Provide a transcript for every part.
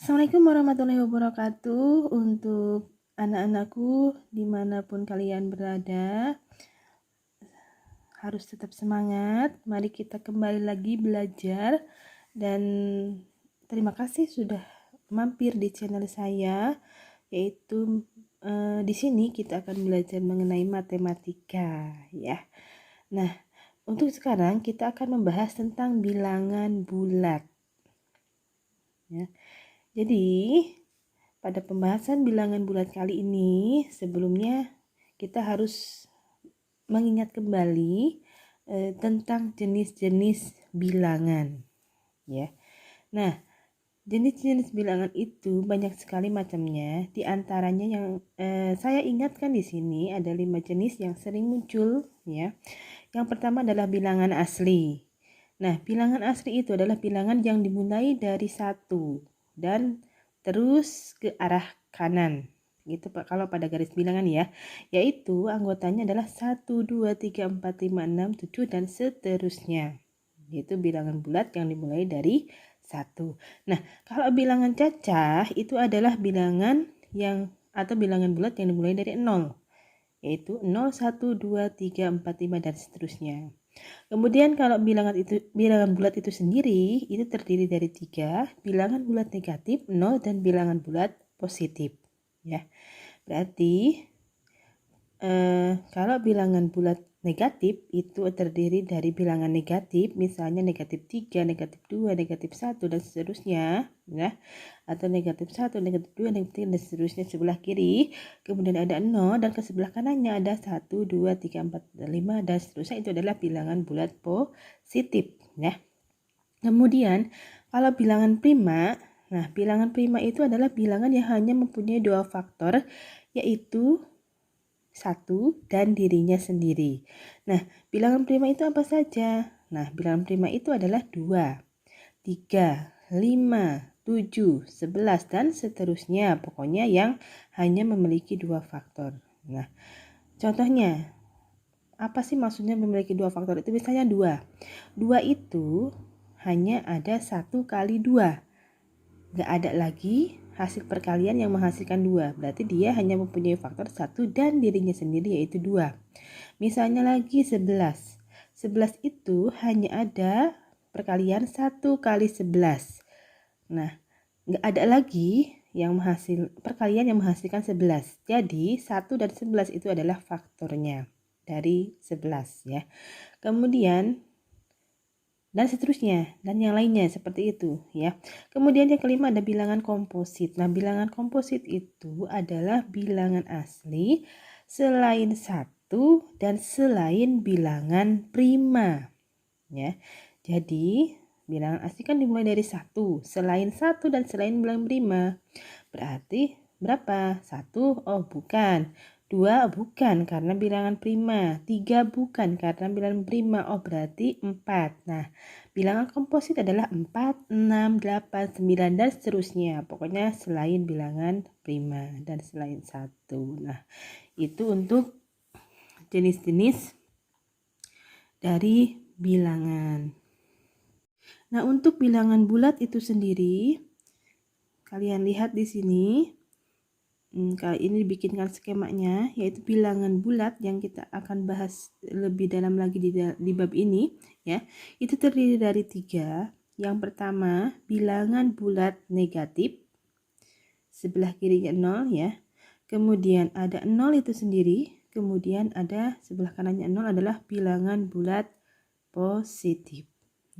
Assalamualaikum warahmatullahi wabarakatuh. Untuk anak-anakku dimanapun kalian berada, harus tetap semangat. Mari kita kembali lagi belajar. Dan terima kasih sudah mampir di channel saya, yaitu di sini kita akan belajar mengenai matematika ya. Nah, untuk sekarang kita akan membahas tentang bilangan bulat ya. Jadi pada pembahasan bilangan bulat kali ini, sebelumnya kita harus mengingat kembali tentang jenis-jenis bilangan ya. Nah, jenis-jenis bilangan itu banyak sekali macamnya. Di antaranya yang saya ingatkan di sini ada 5 jenis yang sering muncul ya. Yang pertama adalah bilangan asli. Nah, bilangan asli itu adalah bilangan yang dimulai dari 1 dan terus ke arah kanan. Gitu Pak kalau pada garis bilangan ya. Yaitu anggotanya adalah 1, 2, 3, 4, 5, 6, 7 dan seterusnya. Itu bilangan bulat yang dimulai dari 1. Nah, kalau bilangan cacah itu adalah bilangan atau bilangan bulat yang dimulai dari 0. Yaitu 0, 1, 2, 3, 4, 5 dan seterusnya. Kemudian kalau bilangan bulat itu sendiri itu terdiri dari 3, bilangan bulat negatif, 0 dan bilangan bulat positif ya. Berarti kalau bilangan bulat negatif itu terdiri dari bilangan negatif, misalnya negatif 3, negatif 2, negatif 1 dan seterusnya ya. Atau negatif 1, negatif 2, negatif 3 dan seterusnya sebelah kiri. Kemudian ada 0 dan ke sebelah kanannya ada 1, 2, 3, 4, 5 dan seterusnya. Itu adalah bilangan bulat positif ya. Kemudian kalau bilangan prima, nah bilangan prima itu adalah bilangan yang hanya mempunyai 2 faktor, yaitu 1 dan dirinya sendiri. Nah, bilangan prima itu apa saja? Nah, bilangan prima itu adalah 2, 3, 5, 7, 11 dan seterusnya. Pokoknya yang hanya memiliki 2 faktor. Nah, contohnya apa sih maksudnya memiliki 2 faktor? Itu misalnya 2. 2 itu hanya ada 1 kali 2. Gak ada lagi hasil perkalian yang menghasilkan 2. Berarti dia hanya mempunyai faktor 1 dan dirinya sendiri yaitu 2. Misalnya lagi 11. 11 itu hanya ada perkalian 1 kali 11. Nah, gak ada lagi perkalian yang menghasilkan 11. Jadi 1 dan 11 itu adalah faktornya dari 11 ya. Kemudian dan seterusnya dan yang lainnya seperti itu ya. Kemudian yang kelima ada bilangan komposit. Nah, bilangan komposit itu adalah bilangan asli selain 1 dan selain bilangan prima ya. Jadi bilangan asli kan dimulai dari 1, selain 1 dan selain bilangan prima. Berarti berapa? 1, oh bukan. 2 bukan karena bilangan prima. 3 bukan karena bilangan prima. Oh berarti 4. Nah, bilangan komposit adalah 4, 6, 8, 9 dan seterusnya. Pokoknya selain bilangan prima dan selain 1. Nah, itu untuk jenis-jenis dari bilangan. Nah, untuk bilangan bulat itu sendiri, kalian lihat di sini. Kali ini dibikinkan skemanya, yaitu bilangan bulat yang kita akan bahas lebih dalam lagi di bab ini ya. Itu terdiri dari 3. Yang pertama, bilangan bulat negatif, sebelah kirinya 0 ya. Kemudian ada 0 itu sendiri, kemudian ada sebelah kanannya 0 adalah bilangan bulat positif.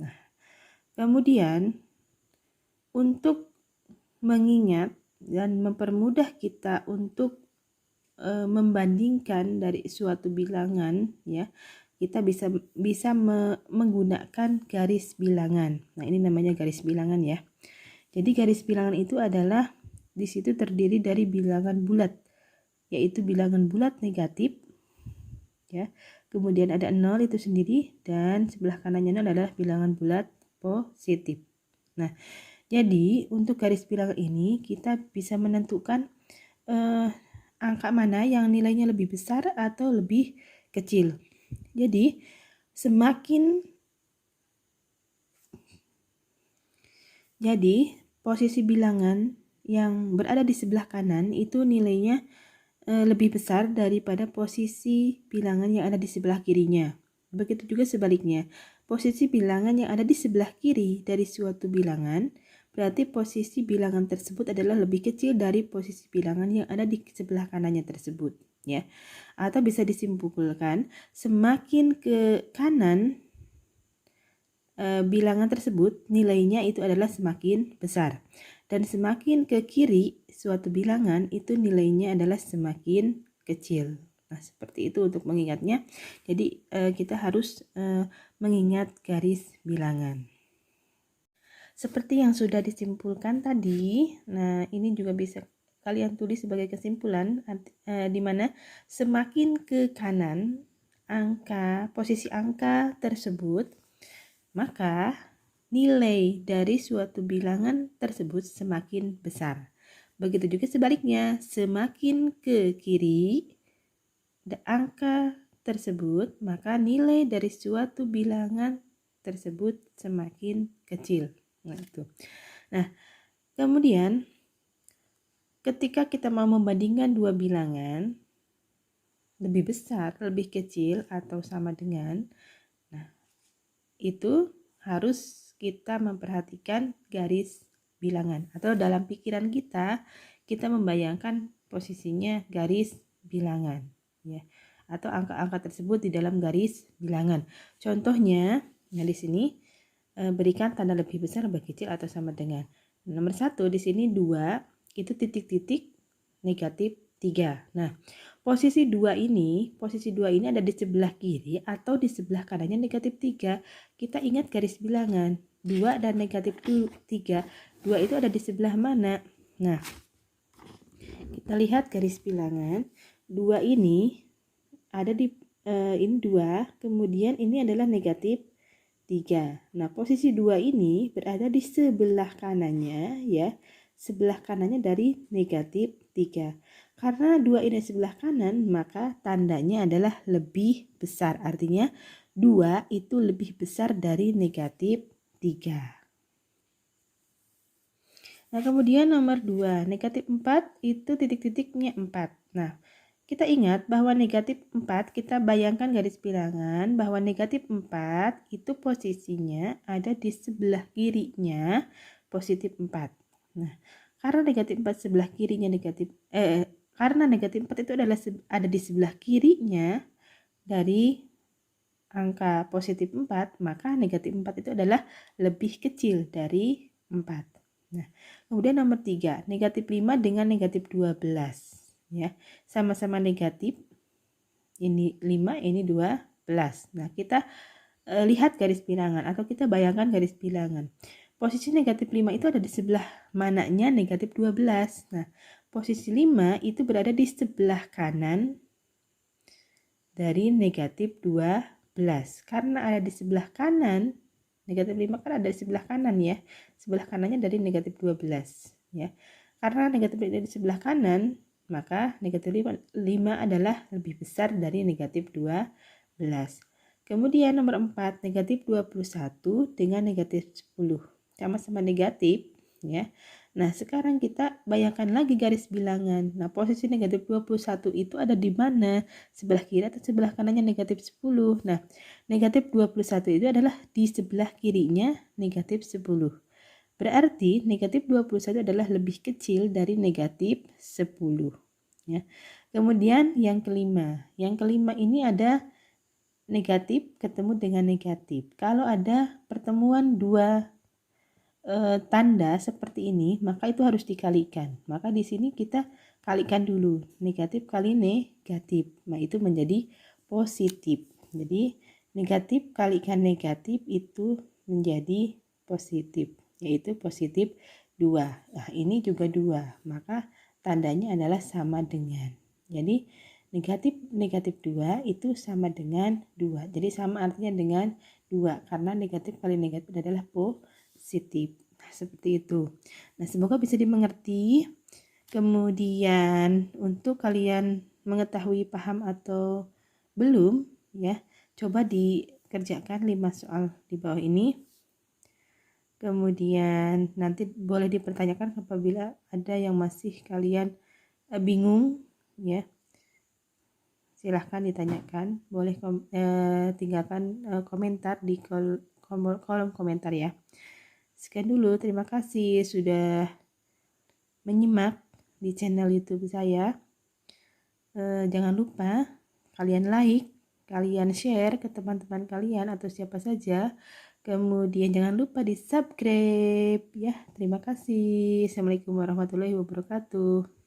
Nah, kemudian untuk mengingat dan mempermudah kita untuk membandingkan dari suatu bilangan ya, kita bisa menggunakan garis bilangan. Nah, ini namanya garis bilangan ya. Jadi garis bilangan itu adalah di situ terdiri dari bilangan bulat, yaitu bilangan bulat negatif ya. Kemudian ada 0 itu sendiri dan sebelah kanannya 0 adalah bilangan bulat positif. Nah, jadi untuk garis bilangan ini kita bisa menentukan angka mana yang nilainya lebih besar atau lebih kecil. Jadi semakin posisi bilangan yang berada di sebelah kanan itu nilainya lebih besar daripada posisi bilangan yang ada di sebelah kirinya. Begitu juga sebaliknya, posisi bilangan yang ada di sebelah kiri dari suatu bilangan berarti posisi bilangan tersebut adalah lebih kecil dari posisi bilangan yang ada di sebelah kanannya tersebut, ya. Atau bisa disimpulkan, semakin ke kanan bilangan tersebut nilainya itu adalah semakin besar, dan semakin ke kiri suatu bilangan itu nilainya adalah semakin kecil. Nah, seperti itu untuk mengingatnya. Jadi kita harus mengingat garis bilangan. Seperti yang sudah disimpulkan tadi, nah ini juga bisa kalian tulis sebagai kesimpulan, di mana semakin ke kanan posisi angka tersebut, maka nilai dari suatu bilangan tersebut semakin besar. Begitu juga sebaliknya, semakin ke kiri angka tersebut, maka nilai dari suatu bilangan tersebut semakin kecil. Nah, kemudian ketika kita mau membandingkan dua bilangan, lebih besar, lebih kecil, atau sama dengan, nah, itu harus kita memperhatikan garis bilangan. Atau dalam pikiran kita membayangkan posisinya garis bilangan, ya. Atau angka-angka tersebut di dalam garis bilangan. Contohnya, nah di sini berikan tanda lebih besar, lebih kecil, atau sama dengan. Nomor 1 di sini 2 itu titik-titik negatif 3. Nah, posisi 2 ini ada di sebelah kiri atau di sebelah kanannya negatif 3. Kita ingat garis bilangan 2 dan negatif 3. 2 itu ada di sebelah mana? Nah, kita lihat garis bilangan 2 ini ada di ini 2, kemudian ini adalah negatif 3. Nah, posisi 2 ini berada di sebelah kanannya, ya. Sebelah kanannya dari negatif 3. Karena 2 ini sebelah kanan, maka tandanya adalah lebih besar. Artinya 2 itu lebih besar dari negatif 3. Nah, kemudian nomor 2, negatif 4 itu titik-titiknya 4. Nah, kita ingat bahwa negatif 4, kita bayangkan garis bilangan bahwa negatif 4 itu posisinya ada di sebelah kirinya positif 4. Nah, karena negatif 4 sebelah kirinya karena negatif 4 itu adalah ada di sebelah kirinya dari angka positif 4, maka negatif 4 itu adalah lebih kecil dari 4. Nah, kemudian nomor 3, negatif 5 dengan negatif 12. Ya, sama-sama negatif, ini 5, ini 12. Nah, kita lihat garis bilangan atau kita bayangkan garis bilangan. Posisi negatif 5 itu ada di sebelah mananya negatif 12. Nah, posisi 5 itu berada di sebelah kanan dari negatif 12. Karena ada di sebelah kanan, negatif 5 kan ada di sebelah kanan, ya. Sebelah kanannya dari negatif 12, ya. Karena negatif 5 di sebelah kanan, maka negatif 5 adalah lebih besar dari negatif 12. Kemudian nomor 4, negatif 21 dengan negatif 10. Sama-sama negatif, ya. Nah, sekarang kita bayangkan lagi garis bilangan. Nah, posisi negatif 21 itu ada di mana? Sebelah kiri atau sebelah kanannya negatif 10. Nah, negatif 21 itu adalah di sebelah kirinya negatif 10. Berarti negatif 21 adalah lebih kecil dari negatif 10. Ya. Kemudian yang kelima. Yang kelima ini ada negatif ketemu dengan negatif. Kalau ada pertemuan dua tanda seperti ini, maka itu harus dikalikan. Maka di sini kita kalikan dulu. Negatif kali negatif. Nah, itu menjadi positif. Jadi negatif kalikan negatif itu menjadi positif, yaitu positif 2. Nah, ini juga 2, maka tandanya adalah sama dengan. Jadi negatif 2 itu sama dengan 2. Jadi sama artinya dengan 2, karena negatif kali negatif adalah positif. Nah, seperti itu. Nah, semoga bisa dimengerti. Kemudian untuk kalian mengetahui paham atau belum, ya, coba dikerjakan 5 soal di bawah ini. Kemudian nanti boleh dipertanyakan apabila ada yang masih kalian bingung ya. Silahkan ditanyakan, boleh tinggalkan komentar di kolom komentar ya. Sekian dulu, terima kasih sudah menyimak di channel YouTube saya. Jangan lupa kalian like, kalian share ke teman-teman kalian atau siapa saja. Kemudian jangan lupa di subscribe ya. Terima kasih. Assalamualaikum warahmatullahi wabarakatuh.